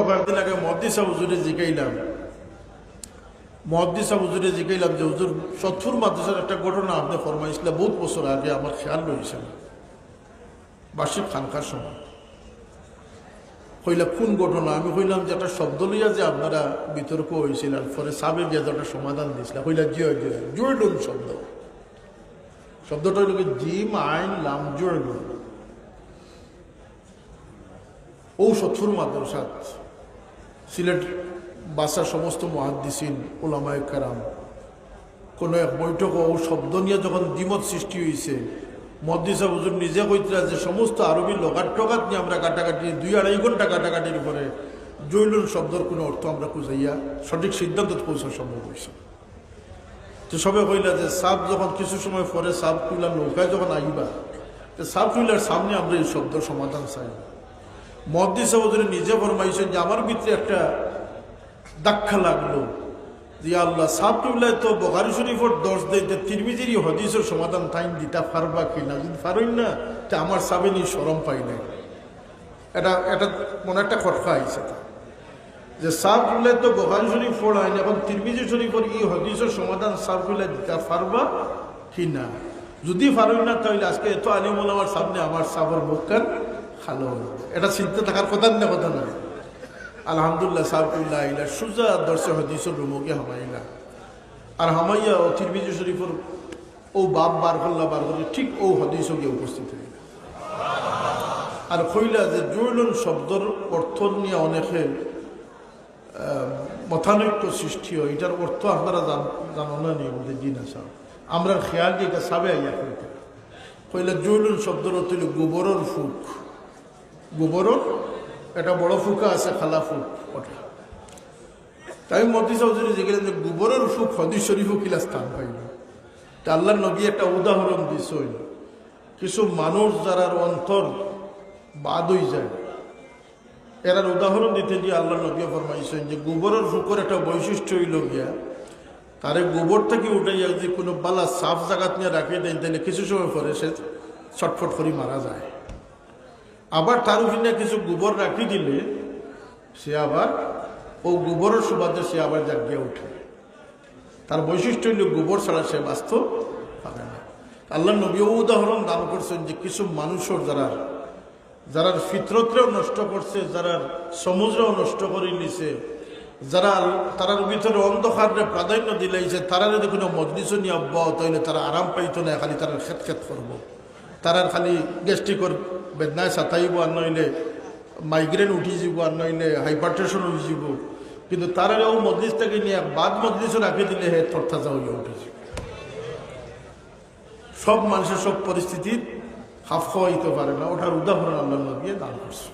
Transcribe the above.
কয়েকদিন আগে মহাদ্দিসা হুজুরে জিকাইলাম যে হুজুর সত্তর মাদ্রাসার একটা ঘটনা আপনি ফরমাইছিলেন বহুত বছর আগে, আমার খেয়াল রয়েছে বার্ষিক খানকার সময়। কইলা কোন ঘটনা? আমি কইলাম যে একটা শব্দ লইয়া যে আপনারা বিতর্ক হয়েছিল, পরে সাবে গিয়ে একটা সমাধান দিয়েছিল। কইলা জুয়েলুন শব্দটা হইল জিম আইন লাম জুয়েলুন। ও সত্তর মাদ্রাসাত সিলেট বাসার সমস্ত মুহাদ্দিসিন উলামায়ে কেরাম কোনো এক বৈঠক ও শব্দ নিয়ে যখন দ্বিমত সৃষ্টি হয়েছে, মুহাদ্দিসা হুজুর নিজে কইতরা যে সমস্ত আরবি লগাত টগাত নিয়ে আমরা কাটাকাটি 2-2.5 ঘন্টা কাটাকাটির পরে জৈলুন শব্দের কোনো অর্থ আমরা খুঁজাইয়া সঠিক সিদ্ধান্ত পৌঁছা সম্ভব হয়েছে। তো সবে কইলা যে সাপ যখন কিছু সময় পরে সাপ তুলার নৌকায় যখন আইবা, সাপ তুলার সামনে আমরা এই শব্দের সমাধান চাই। মুহাদ্দিসা হুজুর নিজে ফরমাইছেন যে আমার ভিতরে একটা ধাক্কা লাগলো যে আল্লাহ সাবটুল্লাহ তো বুখারী শরীফের দর্শ দিতে তিরমিজির হাদিসের সমাধান টাইম দিতা পারবা কিনা, যদি পারই না তা আমার সাবেনি শরম পাই না। এটা মনে একটা খটকা আইছে যে সাবটুল্লাহ তো বুখারী শরীফ পড়ায় না, এখন তিরমিজি শরীফের এই হাদিসের সমাধান সাবটুল্লাহ দিতা পারবা কিনা। যদি পারই না তাহলে আজকে এত আলিম ওলামার সামনে আমার সাবর মুখকার খালো। এটা চিন্তা থাকার কথা না। আলহামদুলিল্লাহ সাবুল্লাহ ইলা সুজা দর্শে হদিসের রুমকে হামাইলা আর হামাইয়া ও তিরমিজি শরীফের ও বাপ বার করলে ঠিক ও হদিসও গিয়ে উপস্থিত হইল। আর কইলা যে জুয়েলুন শব্দর অর্থ নিয়ে অনেকে মতানৈক্য সৃষ্টি হয়। এটার অর্থ আপনারা জানো না নিয়ে বলতে জি না সাহেব, আমরা খেয়াল দিয়ে এটা সাবে আইয়া কইতে কইলা জুয়েলুন শব্দর অর্থ হইল গোবরের ফুক। গোবরের একটা বড় ফুকা আছে, খালা ফুক। ওটা তাই মুহাদ্দিস হুজুর জিজ্ঞেস যে গোবরের ফুক হাদিস শরীফও কিলা স্থান পাইল। তা আল্লাহর নবী একটা উদাহরণ দিছেন, কিছু মানুষ যারা অন্তর বাদ হয়ে যায় এরার উদাহরণ দিতে গিয়ে আল্লাহর নবী ফরমাইছেন যে গোবরের ফুকের একটা বৈশিষ্ট্য হইল গিয়া তারে গোবর থেকে উঠাইয়া যদি কোনো বালা সাফ জায়গা নিয়ে রাখিয়ে দেন তাহলে কিছু সময় পরে সে ছটফট করে মারা যায়। আবার তার উপরে কিছু গোবর রাখি দিলে সে আবার ও গোবরের সুবাদে সে আবার জাগিয়ে উঠে। তার বৈশিষ্ট্য হইল গোবর ছাড়া সে বাস্তব পাবে না। আল্লাহ নবী উদাহরণ দান করছেন যে কিছু মানুষের যারা ফিতরতরেও নষ্ট করছে, যারা সমুদ্রেও নষ্ট করে নিছে, যারা তারার ভিতরে অন্ধকারে প্রাধান্য দিলাইছে, তারা যদি কোনো মজলিসও নিয়ে অব্যাহত হইলে তারা আরাম পাইতো না, খালি তারা খেত করবো, তারার খালি গ্যাস্ট্রিকর বেদনায় সাতাইব, আর নইলে মাইগ্রেন উঠি যাব, আর নইলে হাইপারটেনশন উঠি যাব। কিন্তু তারাও মজলিস থেকে নিয়ে বাদ মজলিসও রাখে দিলে হে তরতাজা হইয়া উঠেছে। সব মানুষের সব পরিস্থিতির খাপ খাওয়াইতে পারে না, ওটার উদাহরণ আল্লাহ নবী দান করছে।